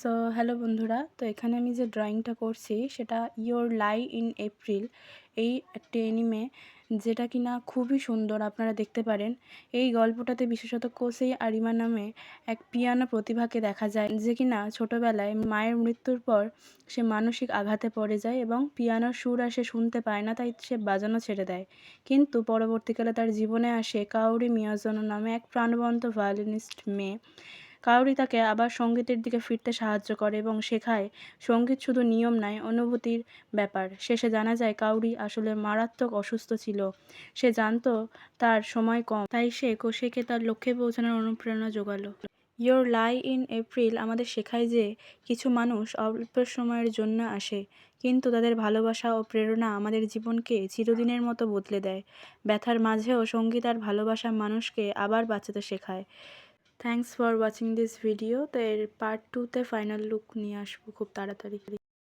So hello বন্ধুরা, তো এখানে আমি যে ড্রয়িংটা করছি সেটা ইয়োর লাই ইন এপ্রিল, এই একটি অ্যানিমে, যেটা কিনা খুবই সুন্দর, আপনারা দেখতে পারেন। এই গল্পটাতে বিশেষত কোসেই আরিমা নামে এক পিয়ানো প্রতিভাকে দেখা যায়, যে কিনা ছোটোবেলায় মায়ের মৃত্যুর পর সে মানসিক আঘাতে পড়ে যায় এবং পিয়ানোর সুর আর সে শুনতে পায় না, তাই সে বাজানো ছেড়ে দেয়। কিন্তু পরবর্তীকালে তার জীবনে আসে কাওরি মিয়াজনো নামে এক প্রাণবন্ত ভায়োলিনিস্ট মেয়ে। কাওরি তাকে আবার সঙ্গীতের দিকে ফিরতে সাহায্য করে এবং শেখায় সঙ্গীত শুধু নিয়ম নয়, অনুভূতির ব্যাপার। শেষে জানা যায় কাওরি আসলে মারাত্মক অসুস্থ ছিল। সে জানতো তার সময় কম, তাই সে কোশেকে তার লক্ষ্যে পৌঁছানোর অনুপ্রেরণা জোগালো। ইয়োর লাই ইন এপ্রিল আমাদের শেখায় যে কিছু মানুষ অল্প সময়ের জন্য আসে, কিন্তু তাদের ভালোবাসা ও প্রেরণা আমাদের জীবনকে চিরদিনের মতো বদলে দেয়। ব্যথার মাঝেও সঙ্গীত আর ভালোবাসা মানুষকে আবার বাঁচাতে শেখায়। Thanks for watching this video. তো এর পার্ট 2তে ফাইনাল লুক নিয়ে আসবো খুব তাড়াতাড়ি।